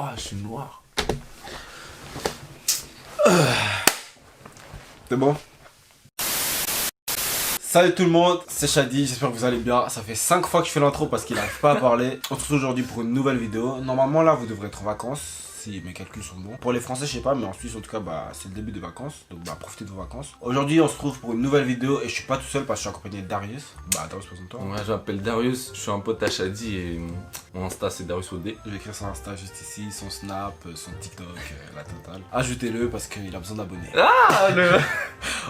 Ah, je suis noir. C'est bon? Salut tout le monde, c'est Shadi, j'espère que vous allez bien. Ça fait 5 fois que je fais l'intro parce qu'il n'arrive pas à parler. On se retrouve aujourd'hui pour une nouvelle vidéo. Normalement là vous devrez être en vacances, si mes calculs sont bons. Pour les Français je sais pas, mais en Suisse en tout cas c'est le début des vacances. Donc profitez de vos vacances. Aujourd'hui on se retrouve pour une nouvelle vidéo et je suis pas tout seul parce que je suis accompagné de Darius. Darius, présente-toi. Ouais, je m'appelle Darius, je suis un pote à Shadi et mon Insta c'est Darius OD. Je vais écrire son Insta juste ici, son Snap, son TikTok, la totale. Ajoutez-le parce qu'il a besoin d'abonnés. Ah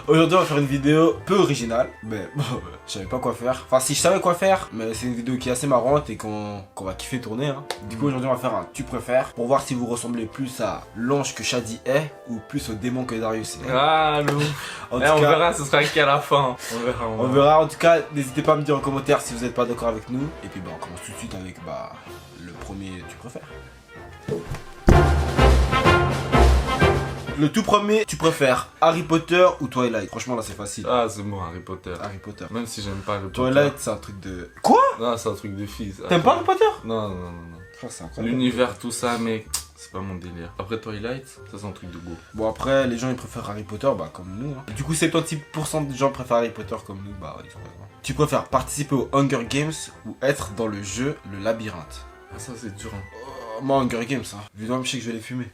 Aujourd'hui on va faire une vidéo peu originale, mais bon, je savais pas quoi faire. Enfin si je savais quoi faire, mais c'est une vidéo qui est assez marrante et qu'on va kiffer tourner. Hein. Du coup aujourd'hui on va faire un tu préfères pour voir si vous ressemblez plus à l'ange que Shadi est ou plus au démon que Darius est. Ah non. On verra, ce sera qu'à la fin. On verra. En tout cas, n'hésitez pas à me dire en commentaire si vous n'êtes pas d'accord avec nous. Et puis on commence tout de suite avec le premier tu préfères. Le tout premier, tu préfères Harry Potter ou Twilight? Franchement là c'est facile. Ah c'est bon, Harry Potter. Harry Potter. Même si j'aime pas Harry Potter. Twilight c'est un truc de... Quoi? Non, c'est un truc de fils. T'aimes pas Harry Potter? Non. Oh, c'est incroyable. L'univers, tout ça, mais c'est pas mon délire. Après Twilight, ça c'est un truc de go. Bon après les gens ils préfèrent Harry Potter comme nous. Hein. Du coup 76% des gens préfèrent Harry Potter comme nous, ils ont raison. Tu préfères participer au Hunger Games ou être dans le jeu Le Labyrinthe? Ah ça c'est dur. Hein. Moi Hunger Games hein. Évidemment je sais que je vais les fumer.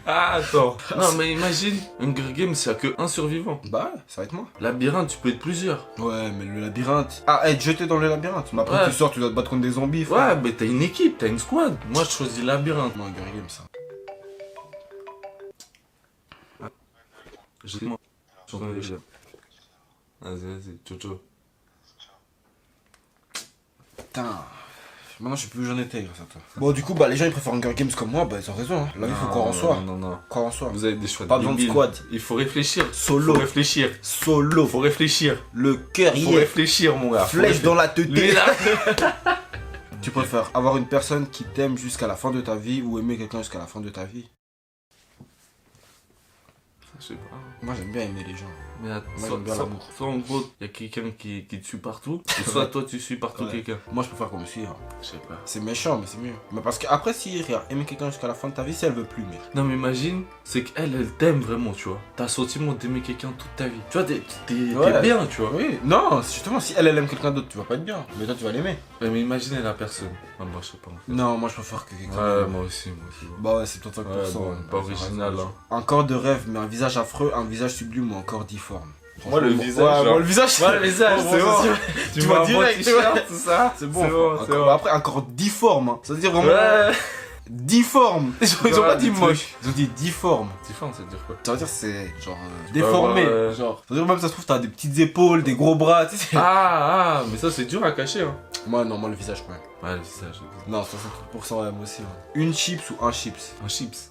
Ah attends. Non mais imagine, Hunger Games il y a que un survivant. Bah ouais, ça va être moi. Labyrinthe, tu peux être plusieurs. Ouais mais le labyrinthe... Ah être jeté dans le labyrinthe. Mais après Ouais. tu sors, tu dois te battre contre des zombies frère. Ouais, mais t'as une équipe, t'as une squad. Moi je choisis labyrinthe. Moi Hunger Games ça. Vas-y, Jojo. Putain. Maintenant je suis plus jeune été grâce à toi. Bon du coup les gens ils préfèrent Hunger Games comme moi, ils ont raison. Hein. Là il faut croire en soi. Non. Croire en soi. Vous avez des choix Pas besoin de débiles. squad. Il faut réfléchir. Solo. Faut réfléchir. Solo. Faut réfléchir. Le cœur Faut y est. réfléchir mon gars. Faut Flèche réfléchir. dans la tête. Lui, là. Tu préfères avoir une personne qui t'aime jusqu'à la fin de ta vie ou aimer quelqu'un jusqu'à la fin de ta vie? Je sais pas. Moi j'aime bien aimer les gens. Mais Moi, j'aime bien l'amour. soit en gros, il y a quelqu'un qui te suit partout, ou soit toi tu suis partout Ouais. quelqu'un. Moi je préfère qu'on me suive. Je sais pas. C'est méchant mais c'est mieux. Mais parce que après si regarde, aimer quelqu'un jusqu'à la fin de ta vie, si elle veut plus mais. Non mais imagine, c'est qu'elle t'aime vraiment, tu vois. T'as le sentiment d'aimer quelqu'un toute ta vie. Tu vois, t'es Ouais. bien, tu vois. Oui, non, justement si elle aime quelqu'un d'autre, tu vas pas être bien. Mais toi tu vas l'aimer. Ouais, mais imagine la personne. Ah, moi je sais pas. Non, moi je préfère que quelqu'un Ouais, m'aime. moi aussi. Bah ouais, c'est 75%. Ouais, bon, pas original, hein. Un corps de rêve, mais un visage affreux, un visage sublime ou un corps difforme. Moi, le Franchement, visage, ouais, genre- moi le visage, Moi, le visage, Bon, c'est bon. Tu Tu vois vois direct, direct, tu vois. tout ça. C'est bon. C'est bon, Encore- c'est bon. Après un corps difforme, hein. Ça veut dire vraiment Ouais. difforme. Ils ont pas dit des moche, ils ont dit difforme. Différent, ça veut dire quoi? Ça veut dire c'est genre déformé. ouais. Genre. Ça veut dire même ça se trouve t'as des petites épaules, des gros bras, tu sais. Ah, mais ça c'est dur à cacher, hein. Moi non, moi le visage quand même. Ouais, le visage. Non, 60% ouais, moi aussi. Ouais. Une chips ou un chips? Un chips.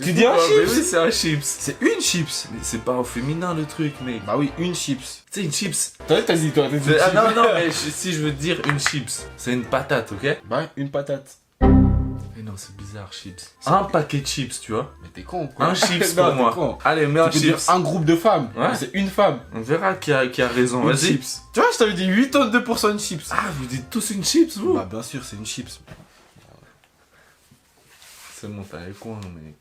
Tu dis un Ouais, mais chips? oui, c'est un chips. C'est une chips. Mais c'est pas au féminin le truc, mec. Bah oui, une chips. Tu sais, une chips. T'as dit toi, t'as dit Ah non, mais si je veux dire une chips, c'est une patate, ok? Bah une patate. Mais non, c'est bizarre, chips. Un paquet de chips, tu vois. Mais t'es con quoi. Un chips Non, pour t'es moi. con. Allez, mets un Tu peux dire chips. un groupe de femmes. Ouais. Mais c'est une femme. On verra qui a raison. Une Vas-y. chips. Tu vois, je t'avais dit 82% une chips. Ah, vous dites tous une chips, vous? Bah bien sûr, c'est une chips. C'est bon, t'as les coins, mais.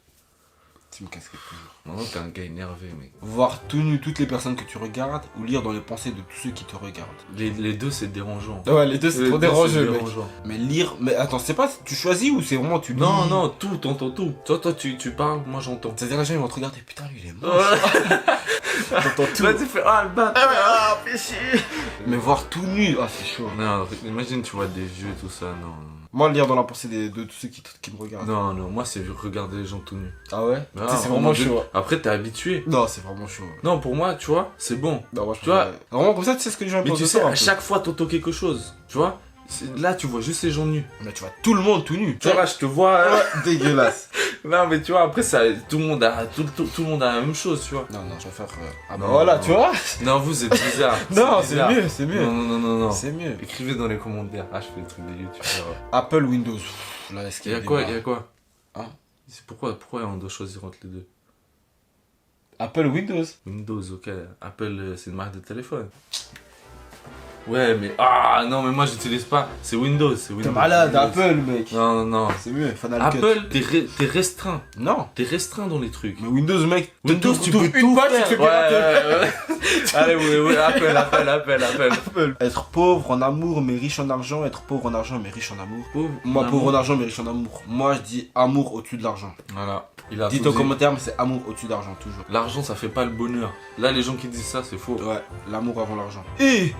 Tu me casses toujours. Non, t'es un gars énervé, mec. Voir tout nu toutes les personnes que tu regardes ou lire dans les pensées de tous ceux qui te regardent. Les deux, c'est dérangeant. Ouais, les deux c'est Les trop deux, dérangeeux, c'est mec. dérangeant. Mais lire, mais attends, c'est pas, tu choisis ou c'est vraiment tu lis? Non, tout, t'entends tout. Toi, tu parles, moi j'entends. C'est-à-dire les gens ils vont te regarder, putain lui il est moche. Ouais. T'entends tout. Là, tu fais ah le bâtard. Ah, péché. Mais voir tout nu, ah c'est chaud. Non, imagine, tu vois des vieux et tout ça, non. Moi lire dans la pensée de tous ceux qui me regardent. Non, moi c'est regarder les gens tout nus. Ah ouais? Ah, Tu sais, c'est vraiment, vraiment chaud. Après, t'es habitué. Non, c'est vraiment chaud. Non, pour moi, tu vois, c'est bon. Non, moi je Tu vois- préfère- Vraiment comme ça tu sais ce que les gens Mais pensent tu de sais, toi, un à peu. chaque fois, t'entends quelque chose. Tu vois, là, tu vois juste les gens nus. Mais tu vois tout le monde tout nu. Tu vois, là, je te vois. Ouais, dégueulasse. Non, mais tu vois, après, ça, tout le monde a la même chose, tu vois. Non, je préfère. Ah bah Non, voilà, non. tu vois? Non, vous êtes bizarre. Non, c'est bizarre. mieux, c'est mieux. Non. C'est mieux. Écrivez dans les commentaires. Ah, je fais des trucs de youtubeurs. Apple, Windows. Pff, là, est-ce qu'il Il y a quoi? Hein? C'est pourquoi on doit choisir entre les deux? Apple, Windows. Windows, ok. Apple, c'est une marque de téléphone. Ouais, mais ah non, mais moi j'utilise pas. C'est Windows, c'est Windows. T'es malade, Windows. Apple, mec. Non, non. C'est mieux, Final Cut. Apple, t'es restreint. Non. T'es restreint dans les trucs. Mais Windows, mec, Windows, tu peux une tout page, tu te faire. fais pirater. Ouais. Allez, oui, Apple. Apple. Être pauvre en amour mais riche en argent, être pauvre en argent mais riche en amour. Moi, en pauvre en amour. argent mais riche en amour. Moi, je dis amour au-dessus de l'argent. Voilà. Il a Dites tout en dit. commentaire, mais c'est amour au-dessus d'argent, toujours. L'argent, ça fait pas le bonheur. Là, les gens qui disent ça, c'est faux. Ouais, l'amour avant l'argent. Et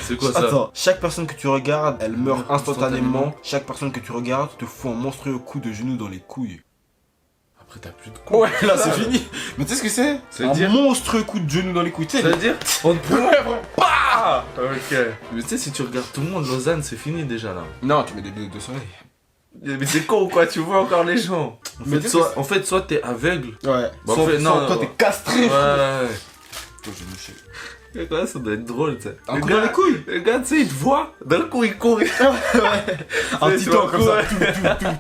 C'est quoi ça? attends, chaque personne que tu regardes, elle meurt Meurt instantanément. instantanément. Chaque personne que tu regardes te fout un monstrueux coup de genou dans les couilles. Après, t'as plus de couilles. Ouais, là c'est fini. Mais tu sais ce que c'est? Un C'est-à-dire monstrueux coup de genou dans les couilles. Tu sais, C'est-à-dire on te prend. Ouais, vraiment. Ah ok. Mais tu sais, si tu regardes tout le monde, Lausanne, c'est fini déjà là. Non, tu mets des lunettes de soleil. Mais c'est con quoi, tu vois encore les gens. Mais En fait, soit t'es aveugle. Ouais. Bah, Soit- en fait, non, soit toi non. t'es castré. Ouais. Toi, j'ai mouché. Et quoi, ça doit être drôle, tu sais. Un coup dans les couilles. Le gars, tu sais, il te voit. D'un coup, il court. Un Tu petit vois, temps comme ça. ouais.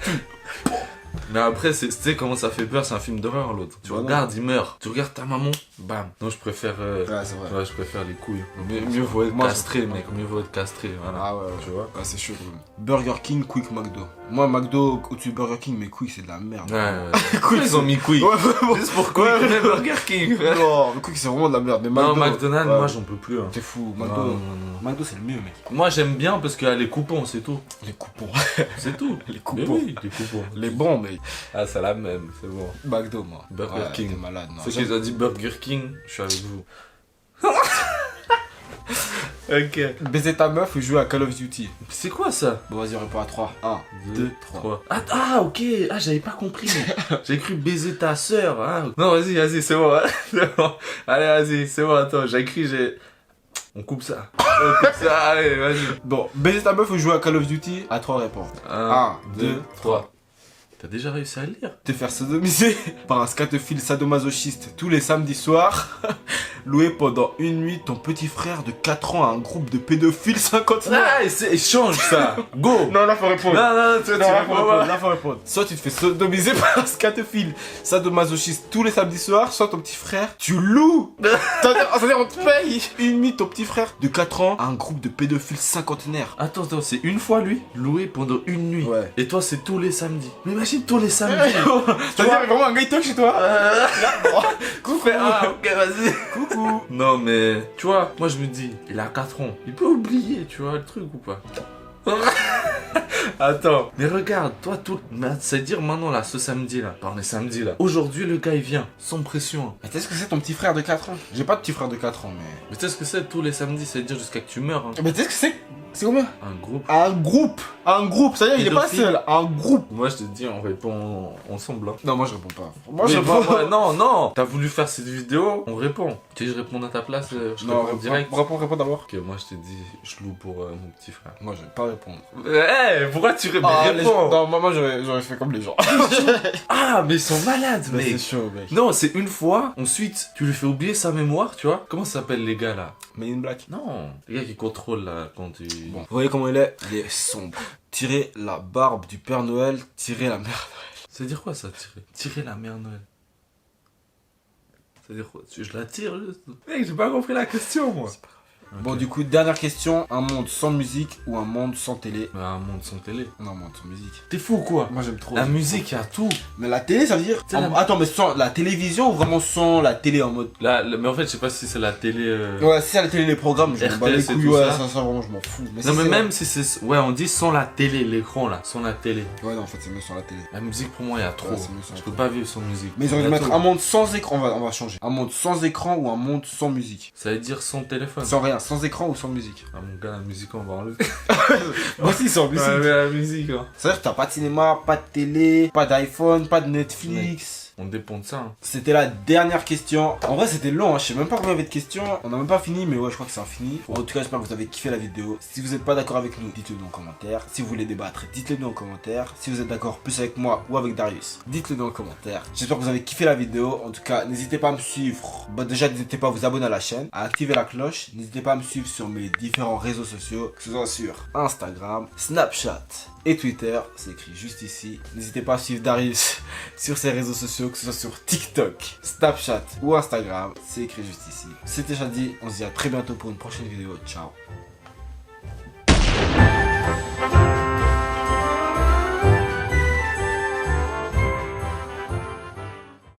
Mais après, tu sais comment ça fait peur, c'est un film d'horreur l'autre. Tu Bah non. regardes, il meurt. Tu regardes ta maman, bam. Non, je préfère. Ouais, c'est vrai. Ouais, je préfère les couilles. Mieux vaut être Castré, moi, mec. Mieux vaut être castré. Voilà. Ah ouais, Tu vois. Ah, c'est chaud quand même. Burger King, Quick, McDo. Moi, McDo au-dessus de Burger King, mais Quick, c'est de la merde. Ouais, ouais. Quick, Ils ont mis Quick. Ouais, vraiment. Juste pour Quick, Ouais, mais Burger King. frère. Non, mais Quick, c'est vraiment de la merde. Mais Non, McDo, McDonald's, ouais. moi, j'en peux plus. Hein. T'es fou. Non, McDo, non, non. McDo, c'est le mieux, mec. Moi, j'aime bien parce qu'il y a les coupons, c'est tout. Les coupons. C'est tout. Les Mais coupons. oui, les coupons. Les bons, mec. Ah, c'est la même, c'est bon. McDo, moi. Burger Ouais, King. T'es malade, non. Ceux qui ont dit Burger King, je suis avec vous. Ok. Baiser ta meuf ou jouer à Call of Duty. C'est quoi ça? Bon, vas-y, on répond à 3. 1, 2, 3. Ah, ok. Ah, j'avais pas compris. J'ai cru baiser ta sœur. Hein. Non, vas-y, c'est bon. Hein. C'est bon. Allez, vas-y, c'est bon. Attends, j'ai écrit, On coupe ça. On coupe ça. Allez, vas-y. Bon, baiser ta meuf ou jouer à Call of Duty. À 3 réponses. 1, 2, 3. T'as déjà réussi à le lire? Te faire sodomiser par un scatophile sadomasochiste tous les samedis soirs. Louer pendant une nuit ton petit frère de 4 ans à un groupe de pédophiles 59. Ah, change ça. Go. Non, là faut répondre. Non, tu Là, réponds pas. Là faut répondre. Soit tu te fais sodomiser par un scatophile sadomasochiste tous les samedis soirs, soit ton petit frère, tu loues. C'est-à-dire on te paye une nuit ton petit frère de 4 ans à un groupe de pédophiles cinquantenaires. Attends, c'est une fois lui, loué pendant une nuit. Ouais. Et toi, c'est tous les samedis. Mais imagine tous les samedis. C'est-à-dire vraiment un gars il toque chez toi. Coucou. Ah, ok, vas-y. Coucou. Non, mais tu vois, moi je me dis, il a 4 ans. Il peut oublier, tu vois, le truc ou pas? Attends, mais regarde, toi, c'est-à-dire maintenant là, ce samedi là, on est samedi là. Aujourd'hui, le gars il vient, sans pression. Mais tu sais ce que c'est ton petit frère de 4 ans? J'ai pas de petit frère de 4 ans, mais. Mais tu sais ce que c'est tous les samedis, c'est-à-dire jusqu'à que tu meurs. Hein. Mais tu sais ce que c'est? C'est combien? Un groupe. Un groupe, ça y est, il est pas Pédophile. seul, un groupe. Moi je te dis, on répond ensemble. Hein. Non, moi je réponds pas. Moi Mais je réponds. non, t'as voulu faire cette vidéo, on répond. Tu veux que je réponde à ta place, je Non, réponds direct. réponds d'abord. Ok, moi je te dis, je loue pour mon petit frère. Moi je vais pas répondre. Eh, pourquoi tu réponds? Non, moi j'aurais fait comme les gens. Ah, mais ils sont malades, Mais mec. c'est chaud, mec. Non, c'est une fois, ensuite tu lui fais oublier sa mémoire, tu vois. Comment ça s'appelle les gars là? Mais in black. Non, les gars qui contrôlent là quand tu. Bon, vous voyez comment il est? Il est sombre. Tirer la barbe du Père Noël, tirer la mère. C'est-à-dire quoi ça, tirer? Tirer la mère Noël. C'est-à-dire quoi? Je la tire juste. Mec, j'ai pas compris la question moi. Bon, Ok. du coup, dernière question. Un monde sans musique ou un monde sans télé? Mais un monde sans télé. Non, un monde sans musique. T'es fou ou quoi? Moi j'aime trop. La musique, y a tout. Mais la télé, ça veut dire. C'est la- Attends, mais sans la télévision ou vraiment sans la télé en mode. Là, mais en fait, je sais pas si c'est la télé. Ouais, si c'est la télé, les programmes, je m'en bats les RTS et couilles, tout ouais, ça. ça vraiment, je m'en fous. Non, si mais c'est même si c'est. Ouais, on dit sans la télé, l'écran là, sans la télé. Ouais, non, en fait, c'est mieux sans la télé. La musique pour moi, il y a trop. Ouais, c'est mieux sans Je la peux télé. pas vivre sans musique. Mais ils auraient Y dû a mettre tout. un monde sans écran, on va changer. Un monde sans écran ou un monde sans musique. Ça veut dire sans téléphone. Sans rien, sans écran ou sans musique. Ah, mon gars, la musique, on va enlever. Moi aussi, sans musique. Ouais, mais la musique, hein. C'est-à-dire que t'as pas de cinéma, pas de télé, pas d'iPhone, pas de Netflix. On dépend de ça. Hein. C'était la dernière question. En vrai, c'était long, hein. Je sais même pas combien il y avait de questions. On a même pas fini, mais ouais, je crois que c'est fini. En tout cas, j'espère que vous avez kiffé la vidéo. Si vous êtes pas d'accord avec nous, dites-le nous en commentaire. Si vous voulez débattre, dites-le nous en commentaire. Si vous êtes d'accord plus avec moi ou avec Darius, dites-le nous en commentaire. J'espère que vous avez kiffé la vidéo. En tout cas, n'hésitez pas à me suivre. Bah, déjà, n'hésitez pas à vous abonner à la chaîne, à activer la cloche. N'hésitez pas à me suivre sur mes différents réseaux sociaux, que ce soit sur Instagram, Snapchat et Twitter. C'est écrit juste ici. N'hésitez pas à suivre Darius sur ses réseaux sociaux, que ce soit sur TikTok, Snapchat ou Instagram. C'est écrit juste ici. C'était Shadi. On se dit à très bientôt pour une prochaine vidéo. Ciao.